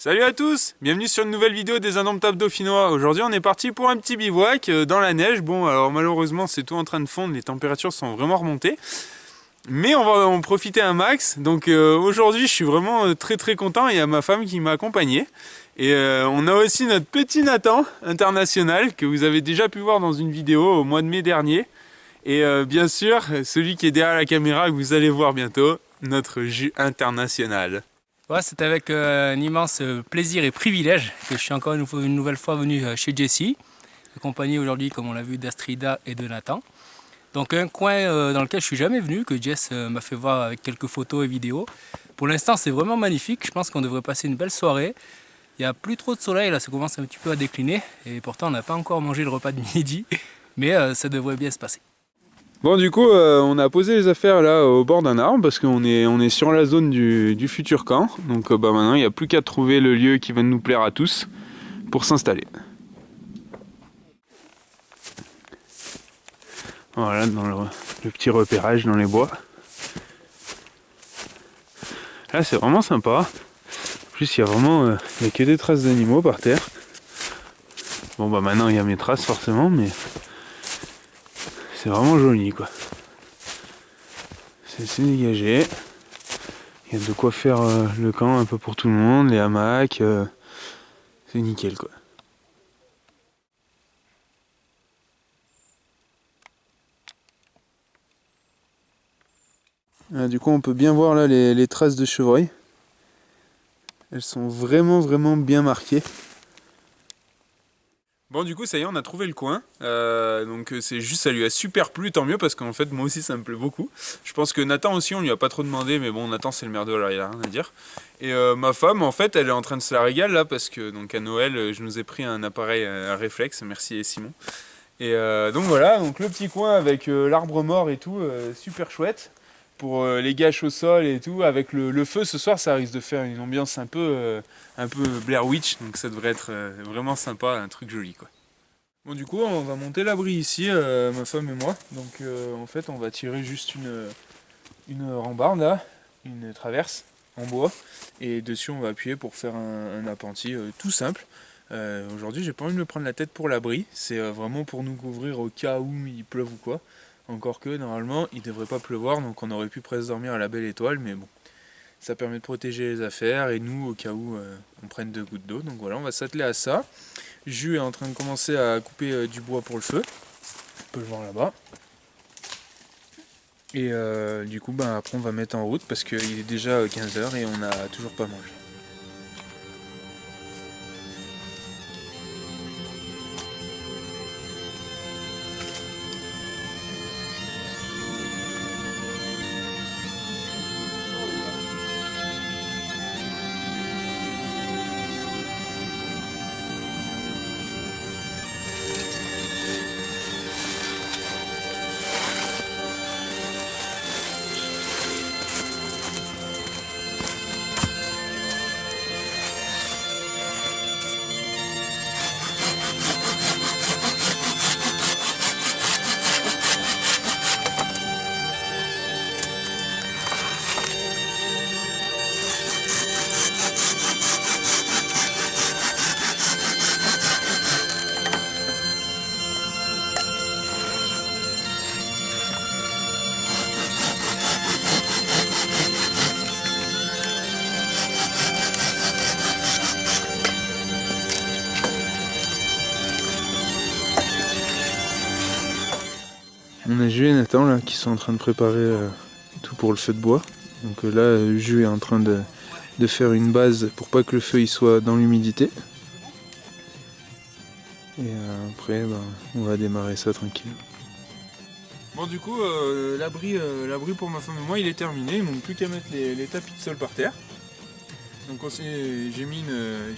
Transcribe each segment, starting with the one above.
Salut à tous, bienvenue sur une nouvelle vidéo des Indomptables Dauphinois. Aujourd'hui on est parti pour un petit bivouac dans la neige. Bon alors malheureusement c'est tout en train de fondre, les températures sont vraiment remontées. Mais on va en profiter un max. Donc aujourd'hui je suis vraiment très content. Il y a ma femme qui m'a accompagné. Et on a aussi notre petit Nathan international que vous avez déjà pu voir dans une vidéo au mois de mai dernier. Et bien sûr celui qui est derrière la caméra que vous allez voir bientôt, notre Jus international. Ouais, c'est avec un immense plaisir et privilège que je suis encore une nouvelle fois venu chez Jessie, accompagné aujourd'hui, comme on l'a vu, d'Astrida et de Nathan. Donc un coin dans lequel je suis jamais venu, que Jess m'a fait voir avec quelques photos et vidéos. Pour l'instant, c'est vraiment magnifique. Je pense qu'on devrait passer une belle soirée. Il n'y a plus trop de soleil, là, ça commence un petit peu à décliner. Et pourtant, on n'a pas encore mangé le repas de midi, mais ça devrait bien se passer. Bon du coup on a posé les affaires là au bord d'un arbre parce qu'on est sur la zone du futur camp. Donc maintenant il n'y a plus qu'à trouver le lieu qui va nous plaire à tous pour s'installer. Voilà dans le petit repérage dans les bois. Là c'est vraiment sympa. En plus il y a vraiment il y a que des traces d'animaux par terre. Bon bah maintenant il y a mes traces forcément mais c'est vraiment joli quoi. C'est dégagé. Il y a de quoi faire le camp un peu pour tout le monde, les hamacs, c'est nickel quoi. Du coup on peut bien voir là les traces de chevreuil. Elles sont vraiment bien marquées. Bon du coup ça y est on a trouvé le coin, donc c'est juste ça lui a super plu, tant mieux parce qu'en fait moi aussi ça me plaît beaucoup. Je pense que Nathan aussi on lui a pas trop demandé mais bon Nathan c'est le merdeux alors il a rien à dire. Et ma femme en fait elle est en train de se la régaler là parce que donc à Noël je nous ai pris un appareil à réflexe, merci Simon. Et donc voilà, donc le petit coin avec l'arbre mort et tout, super chouette. Pour les gâches au sol et tout, avec le feu ce soir ça risque de faire une ambiance un peu Blair Witch, donc ça devrait être vraiment sympa, un truc joli quoi. Bon du coup on va monter l'abri ici, ma femme et moi, donc en fait on va tirer juste une rambarde là, une traverse en bois, et dessus on va appuyer pour faire un appentis tout simple. Aujourd'hui j'ai pas envie de me prendre la tête pour l'abri, c'est vraiment pour nous couvrir au cas où il pleuve ou quoi. Encore que normalement il devrait pas pleuvoir donc on aurait pu presque dormir à la belle étoile mais bon. Ça permet de protéger les affaires et nous au cas où on prenne 2 gouttes d'eau. Donc voilà on va s'atteler à ça. Jus est en train de commencer à couper du bois pour le feu. On peut le voir là-bas. Et du coup après on va mettre en route parce qu'il est déjà 15 h et on n'a toujours pas mangé. On a Jus et Nathan là qui sont en train de préparer tout pour le feu de bois. Donc là Jus est en train de faire une base pour pas que le feu il soit dans l'humidité. Et après on va démarrer ça tranquille. Bon du coup l'abri pour ma femme et moi il est terminé, il ne manque plus qu'à mettre les tapis de sol par terre. Donc j'ai mis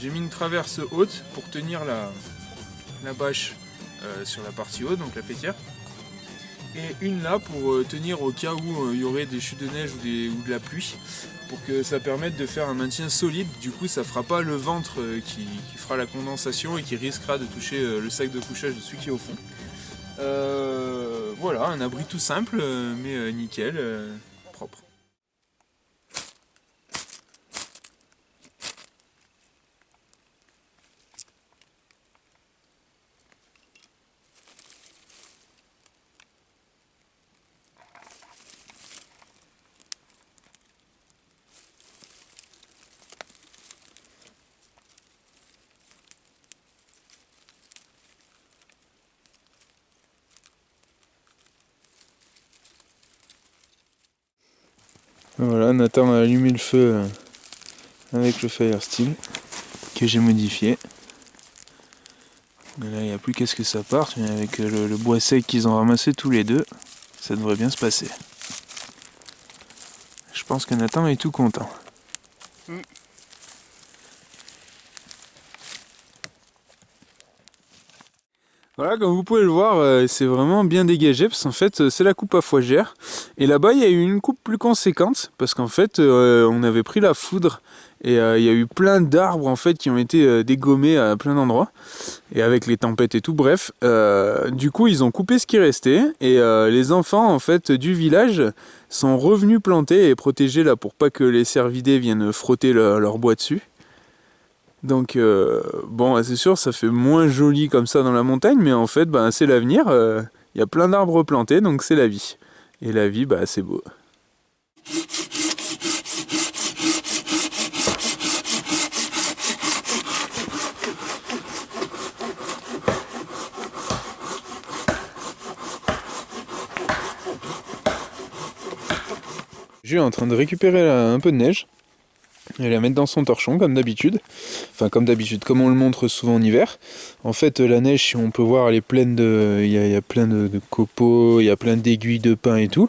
une traverse haute pour tenir la bâche sur la partie haute, donc la fêtière. Et une là pour tenir au cas où il y aurait des chutes de neige ou de la pluie, pour que ça permette de faire un maintien solide. Du coup ça fera pas le ventre qui fera la condensation et qui risquera de toucher le sac de couchage de celui qui est au fond. Voilà, un abri tout simple mais nickel, propre. Voilà, Nathan a allumé le feu avec le fire steel que j'ai modifié. Et là, il n'y a plus qu'à ce que ça parte, mais avec le bois sec qu'ils ont ramassé tous les deux, ça devrait bien se passer. Je pense que Nathan est tout content. Voilà, comme vous pouvez le voir, c'est vraiment bien dégagé parce qu'en fait c'est la coupe à fougère. Et là-bas il y a eu une coupe plus conséquente parce qu'en fait on avait pris la foudre et il y a eu plein d'arbres en fait qui ont été dégommés à plein d'endroits. Et avec les tempêtes et tout, bref, du coup ils ont coupé ce qui restait et les enfants en fait du village sont revenus planter et protéger là pour pas que les cervidés viennent frotter leur bois dessus. Donc bon, c'est sûr, ça fait moins joli comme ça dans la montagne, mais en fait, bah, c'est l'avenir. Il y a plein d'arbres plantés, donc c'est la vie. Et la vie, bah, c'est beau. Je suis en train de récupérer un peu de neige. Et la mettre dans son torchon comme d'habitude. Enfin comme d'habitude, comme on le montre souvent en hiver. En fait la neige, si on peut voir, elle est pleine de. Il y a plein de copeaux, il y a plein d'aiguilles de pin et tout.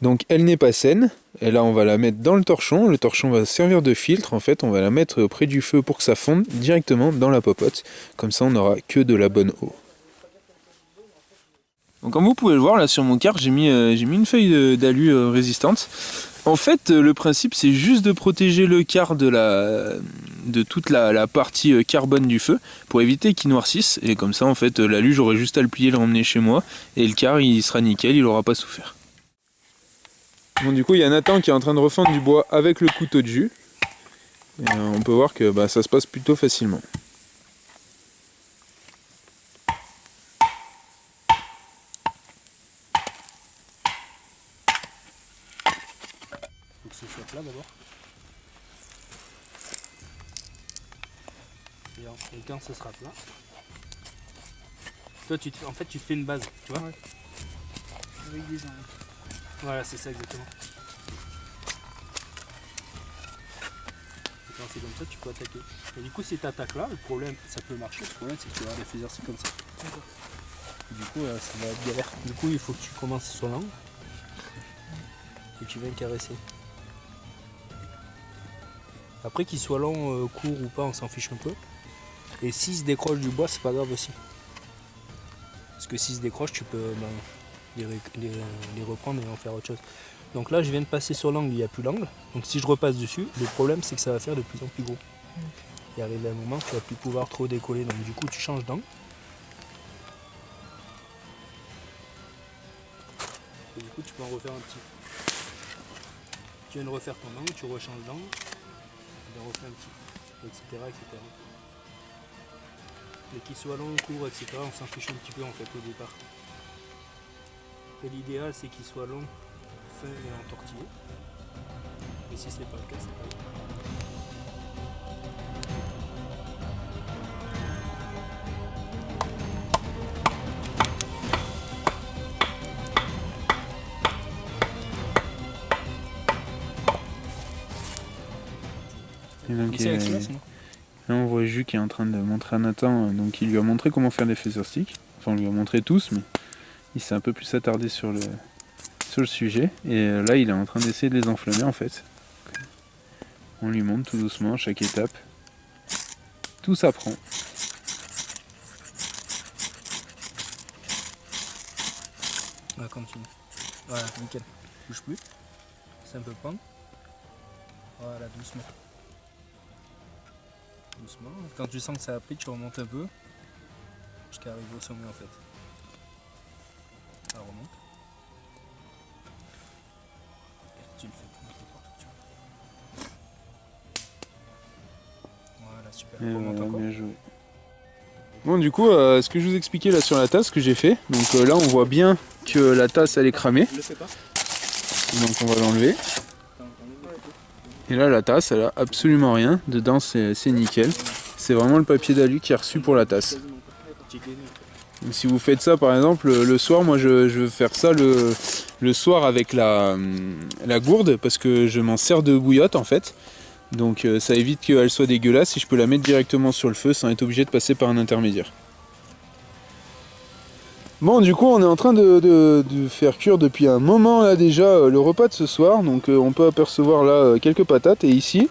Donc elle n'est pas saine. Et là on va la mettre dans le torchon va servir de filtre. En fait on va la mettre près du feu pour que ça fonde directement dans la popote. Comme ça on n'aura que de la bonne eau. Donc comme vous pouvez le voir là sur mon car, j'ai mis une feuille d'alu résistante. En fait, le principe, c'est juste de protéger le car de toute la partie carbone du feu pour éviter qu'il noircisse. Et comme ça, en fait, l'alu, j'aurai juste à le plier, le ramener chez moi. Et le car, il sera nickel, il n'aura pas souffert. Bon, du coup, il y a Nathan qui est en train de refendre du bois avec le couteau de jus. Et, on peut voir que ça se passe plutôt facilement. Faut que ce soit plat d'abord. Et quand ce sera plat, toi en fait tu te fais une base, tu vois. Ouais. Avec des angles. Voilà, c'est ça exactement. Et quand c'est comme ça, tu peux attaquer. Et du coup, si tu attaques là, le problème, ça peut marcher, le problème c'est que tu vas les faire exercer comme ça. Du coup, ça va être galère. Du coup, il faut que tu commences sur l'angle et tu viennes caresser. Après qu'il soit long, court ou pas, on s'en fiche un peu. Et s'il se décroche du bois, c'est pas grave aussi. Parce que s'il se décroche, tu peux les reprendre et en faire autre chose. Donc là, je viens de passer sur l'angle, il n'y a plus l'angle. Donc si je repasse dessus, le problème c'est que ça va faire de plus en plus gros. Il arrive un moment où tu vas plus pouvoir trop décoller. Donc du coup, tu changes d'angle. Et du coup, tu peux en refaire un petit. Tu viens de refaire ton angle, tu rechanges d'angle. Tu en refais un petit, etc. etc. Et qu'il soit long, court, etc. On s'en fiche un petit peu en fait au départ. Et l'idéal c'est qu'il soit long, fin et entortillé. Et si c'est pas le cas, c'est pas grave. Et donc, là on voit Jus qui est en train de montrer à Nathan, donc il lui a montré comment faire des phaser sticks. Enfin on lui a montré tous, mais il s'est un peu plus attardé sur le sujet. Et là il est en train d'essayer de les enflammer en fait. On lui montre tout doucement chaque étape. Tout s'apprend. On va continuer. Voilà, nickel. Bouge plus. C'est un peu pendre. Voilà, doucement. Doucement. Quand tu sens que ça a pris, tu remontes un peu. Jusqu'à arriver au sommet en fait. Ça remonte. Et tu le fais n'importe où. Voilà, super. Remonte encore. Bien joué. Bon du coup, ce que je vous expliquais là sur la tasse que j'ai fait, donc là on voit bien que la tasse elle est cramée. Donc on va l'enlever. Et là la tasse elle a absolument rien, dedans c'est nickel. C'est vraiment le papier d'alu qui est reçu pour la tasse. Donc, si vous faites ça par exemple le soir, moi je veux faire ça le soir avec la gourde parce que je m'en sers de bouillotte en fait. Donc ça évite qu'elle soit dégueulasse si je peux la mettre directement sur le feu sans être obligé de passer par un intermédiaire. Bon, du coup on est en train de faire cuire depuis un moment là déjà le repas de ce soir. Donc on peut apercevoir là quelques patates et ici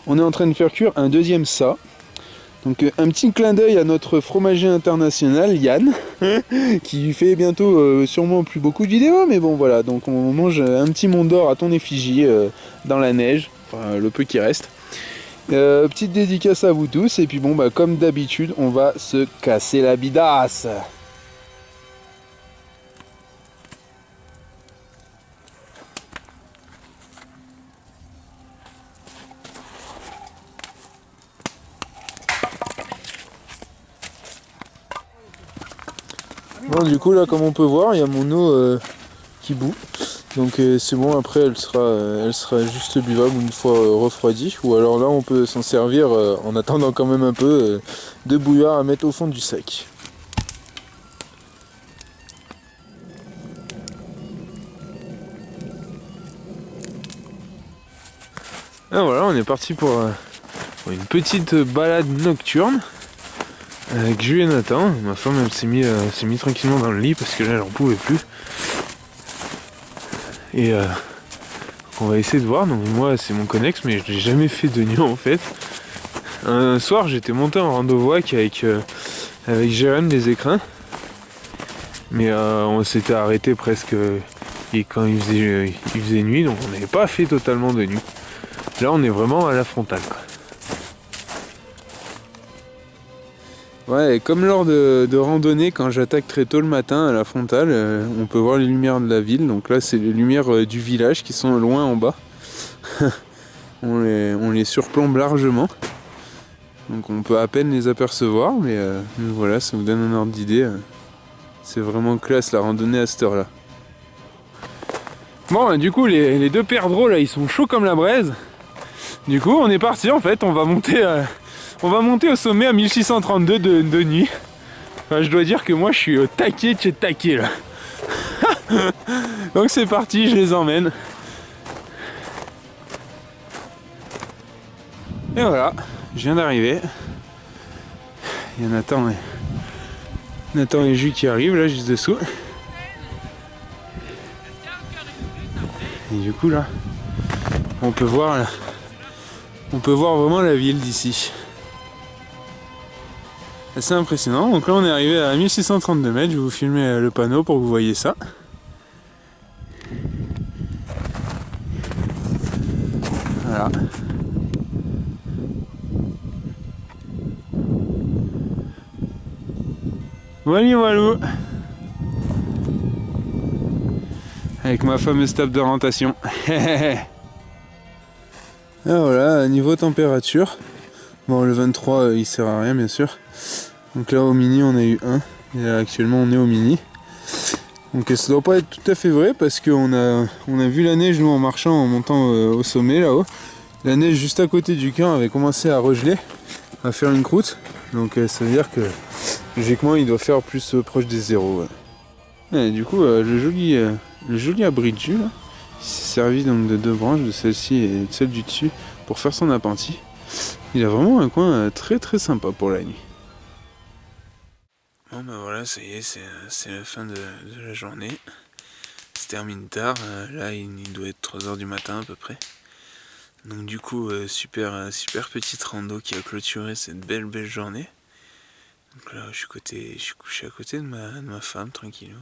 on est en train de faire cuire un deuxième ça. Donc un petit clin d'œil à notre fromager international Yann qui fait bientôt sûrement plus beaucoup de vidéos, mais bon voilà, donc on mange un petit monde d'or à ton effigie dans la neige, enfin le peu qui reste. Petite dédicace à vous tous et puis bon bah comme d'habitude on va se casser la bidasse. Bon du coup là comme on peut voir il y a mon eau qui bout. Donc c'est bon, après elle sera juste buvable une fois refroidie. Ou alors là on peut s'en servir en attendant quand même un peu de bouillard à mettre au fond du sac. Ah voilà, on est parti pour une petite balade nocturne avec Jules et Nathan. Ma femme elle s'est mis tranquillement dans le lit parce que là elle en pouvait plus. Et on va essayer de voir. Donc moi c'est mon connex mais je l'ai jamais fait de nuit en fait. Un soir j'étais monté en rando-voix avec Jérém des Écrins. Mais on s'était arrêté presque et quand il faisait nuit, donc on n'avait pas fait totalement de nuit. Là on est vraiment à la frontale. Ouais, et comme lors de randonnée, quand j'attaque très tôt le matin à la frontale, on peut voir les lumières de la ville. Donc là c'est les lumières du village qui sont loin en bas. on les surplombe largement. Donc on peut à peine les apercevoir, mais voilà, ça vous donne un ordre d'idée. C'est vraiment classe la randonnée à cette heure-là. Bon, du coup, les deux perdreaux là, ils sont chauds comme la braise. Du coup, on est parti en fait, on va monter au sommet à 1632 de nuit. Enfin, je dois dire que moi, je suis au taquet de chez taquet là. Donc c'est parti, je les emmène. Et voilà, je viens d'arriver. Il y a Nathan et Jules qui arrivent là juste dessous. Et du coup là, on peut voir vraiment la ville d'ici. C'est impressionnant. Donc là on est arrivé à 1632 mètres, je vais vous filmer le panneau pour que vous voyez ça. Voilà. Voilà. Avec ma fameuse table d'orientation. Ah voilà, niveau température. Bon le 23 il sert à rien bien sûr. Donc là au mini on a eu 1. Et là actuellement on est au mini. Donc ça doit pas être tout à fait vrai parce qu'on a vu la neige nous en marchant, en montant au sommet là-haut. La neige juste à côté du camp avait commencé à regeler, à faire une croûte. Donc ça veut dire que logiquement il doit faire plus proche des zéros. Ouais. Et du coup le joli abri de jus là, il s'est servi donc de deux branches, de celle-ci et de celle du dessus pour faire son appentis. Il a vraiment un coin très très sympa pour la nuit. Bon bah voilà, ça y est, c'est la fin de la journée. Ça se termine tard, là il doit être 3 h du matin à peu près. Donc du coup, super petite rando qui a clôturé cette belle journée. Donc là je suis couché à côté de ma femme, tranquille.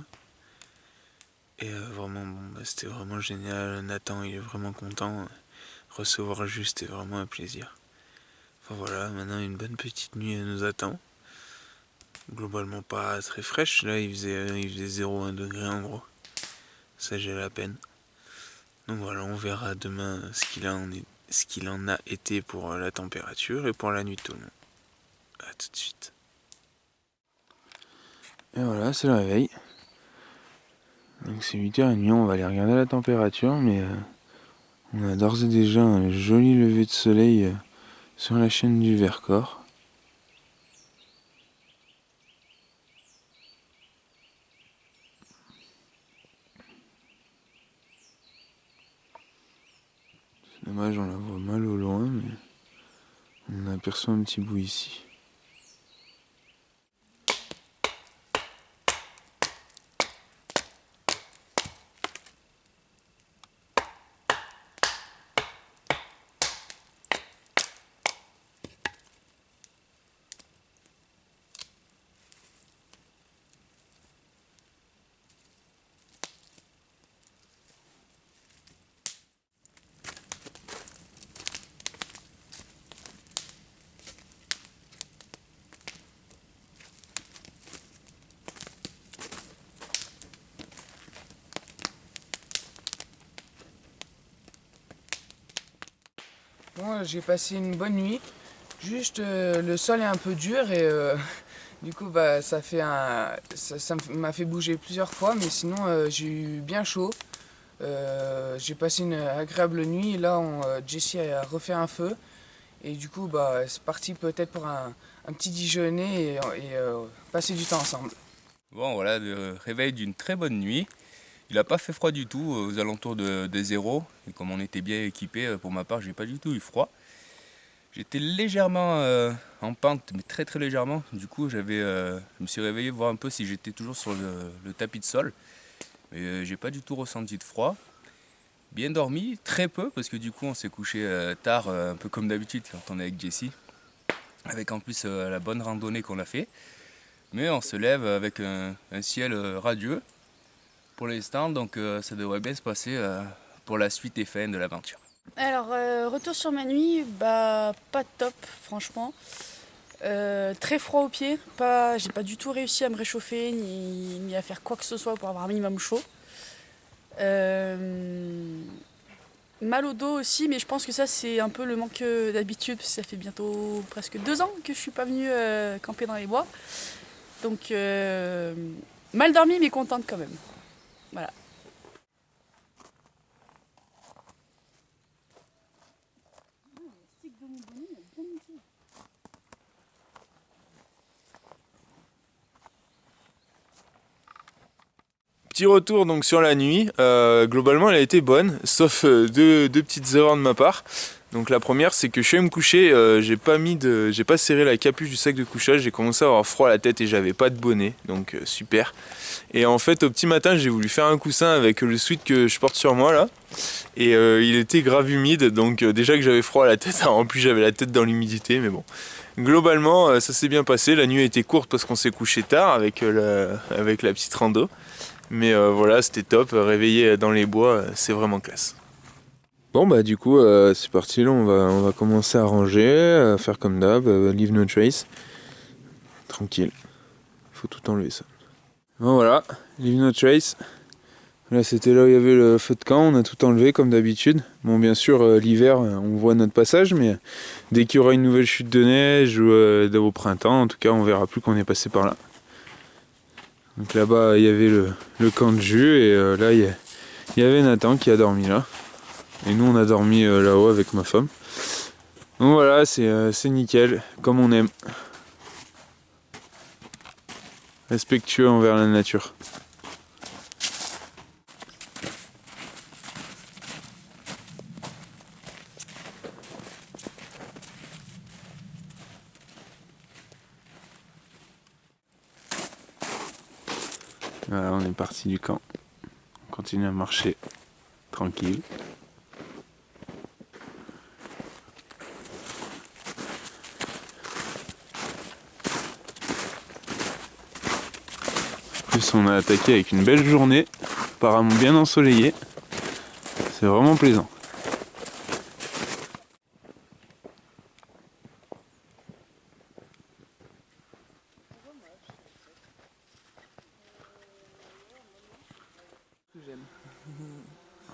Et vraiment, bon, bah, c'était vraiment génial. Nathan il est vraiment content. Recevoir juste est vraiment un plaisir. Enfin voilà, maintenant une bonne petite nuit nous attend. Globalement pas très fraîche, là il faisait 0,1 degré en gros. Ça j'ai la peine. Donc voilà, on verra demain ce qu'il en a été pour la température et pour la nuit de tout le monde. A tout de suite. Et voilà, c'est le réveil. Donc c'est 8h30, on va aller regarder la température, mais on a d'ores et déjà un joli lever de soleil sur la chaîne du Vercors. Dommage, on la voit mal au loin, mais on aperçoit un petit bout ici. Bon, j'ai passé une bonne nuit. Juste le sol est un peu dur et du coup bah ça m'a fait bouger plusieurs fois, mais sinon j'ai eu bien chaud. J'ai passé une agréable nuit et là Jessie a refait un feu et du coup bah c'est parti peut-être pour un petit déjeuner et passer du temps ensemble. Bon voilà, le réveil d'une très bonne nuit. Il n'a pas fait froid du tout, aux alentours de 0. Et comme on était bien équipé, pour ma part, j'ai pas du tout eu froid. J'étais légèrement en pente, mais très très légèrement. Du coup, je me suis réveillé voir un peu si j'étais toujours sur le tapis de sol. Mais j'ai pas du tout ressenti de froid. Bien dormi, très peu, parce que du coup, on s'est couché tard, un peu comme d'habitude quand on est avec Jessie. Avec en plus la bonne randonnée qu'on a fait. Mais on se lève avec un ciel radieux pour l'instant, donc ça devrait bien se passer pour la suite et fin de l'aventure. Alors, retour sur ma nuit, bah pas top, franchement. Très froid aux pieds, j'ai pas du tout réussi à me réchauffer ni à faire quoi que ce soit pour avoir un minimum chaud. Mal au dos aussi, mais je pense que ça c'est un peu le manque d'habitude, parce que ça fait bientôt presque 2 ans que je suis pas venue camper dans les bois. Donc mal dormi mais contente quand même. Voilà. Petit retour donc sur la nuit, globalement elle a été bonne, sauf deux petites erreurs de ma part. Donc la première c'est que je suis allé me coucher, j'ai pas serré la capuche du sac de couchage, j'ai commencé à avoir froid à la tête et j'avais pas de bonnet, donc super. Et en fait au petit matin j'ai voulu faire un coussin avec le sweat que je porte sur moi là, et il était grave humide, donc déjà que j'avais froid à la tête, en plus j'avais la tête dans l'humidité, mais bon. Globalement ça s'est bien passé, la nuit a été courte parce qu'on s'est couché tard avec la petite rando. Mais voilà, c'était top, réveillé dans les bois, c'est vraiment classe. Bon bah du coup c'est parti, là on va commencer à ranger, à faire comme d'hab, leave no trace. Tranquille, faut tout enlever ça. Bon voilà, leave no trace. Là c'était là où il y avait le feu de camp, on a tout enlevé comme d'habitude. Bon bien sûr l'hiver on voit notre passage, mais dès qu'il y aura une nouvelle chute de neige ou au printemps, en tout cas on verra plus qu'on est passé par là. Donc là-bas il y avait le camp de jus et là il y avait Nathan qui a dormi là. Et nous on a dormi là-haut avec ma femme. Donc voilà, c'est nickel, comme on aime. Respectueux envers la nature. Voilà, on est parti du camp. On continue à marcher tranquille. En plus, on a attaqué avec une belle journée, apparemment bien ensoleillée. C'est vraiment plaisant.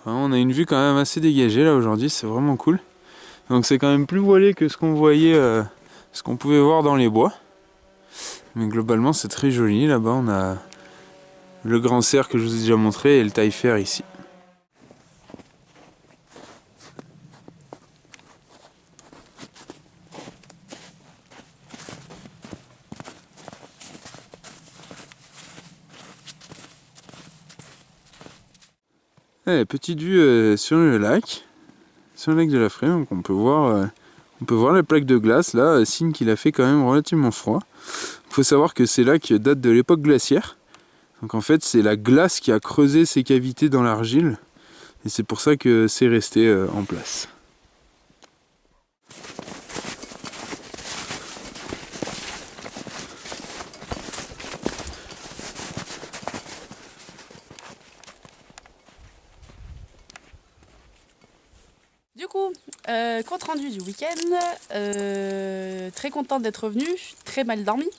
On a une vue quand même assez dégagée là aujourd'hui, c'est vraiment cool. Donc c'est quand même plus voilé que ce qu'on voyait, ce qu'on pouvait voir dans les bois. Mais globalement c'est très joli. Là-bas on a le grand cerf que je vous ai déjà montré et le taillefer ici. Allez, petite vue sur le lac, sur le lac de la Fraie. Donc on peut voir la plaque de glace là, signe qu'il a fait quand même relativement froid. Il faut savoir que ces lacs datent de l'époque glaciaire. Donc en fait c'est la glace qui a creusé ces cavités dans l'argile et c'est pour ça que c'est resté en place. Du coup, compte rendu du week-end, très contente d'être revenue, très mal dormi,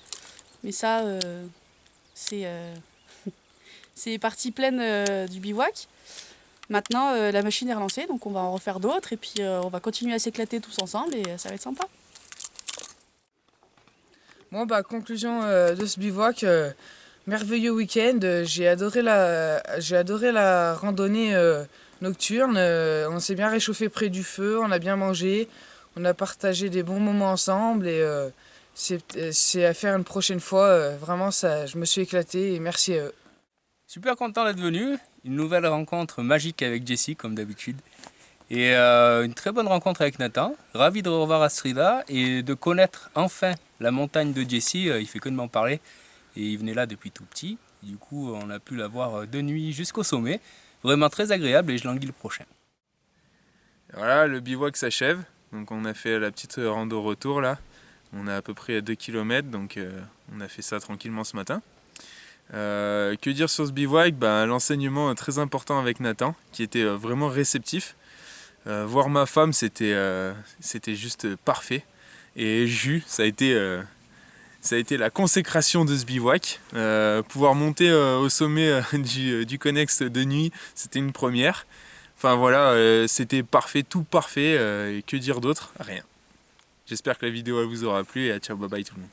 mais ça c'est c'est partie pleine du bivouac. Maintenant la machine est relancée, donc on va en refaire d'autres et puis on va continuer à s'éclater tous ensemble et ça va être sympa. Bon bah conclusion de ce bivouac, merveilleux week-end, j'ai adoré la randonnée nocturne, on s'est bien réchauffé près du feu, on a bien mangé, on a partagé des bons moments ensemble et c'est à faire une prochaine fois, vraiment ça, je me suis éclaté et merci à eux. Super content d'être venu. Une nouvelle rencontre magique avec Jessie, comme d'habitude. Et une très bonne rencontre avec Nathan. Ravi de revoir Astrida et de connaître enfin la montagne de Jessie. Il fait que de m'en parler. Et il venait là depuis tout petit. Du coup, on a pu la voir de nuit jusqu'au sommet. Vraiment très agréable et je languis le prochain. Voilà, le bivouac s'achève. Donc on a fait la petite rando retour là. On a à peu près 2 km, donc on a fait ça tranquillement ce matin. Que dire sur ce bivouac? L'enseignement très important avec Nathan, qui était vraiment réceptif. Voir ma femme, c'était juste parfait. Et Jus, ça a été la consécration de ce bivouac. Pouvoir monter au sommet du Connex de nuit, c'était une première. Enfin voilà, c'était parfait, tout parfait. Et que dire d'autre? Rien. J'espère que la vidéo elle vous aura plu et ciao, bye bye tout le monde.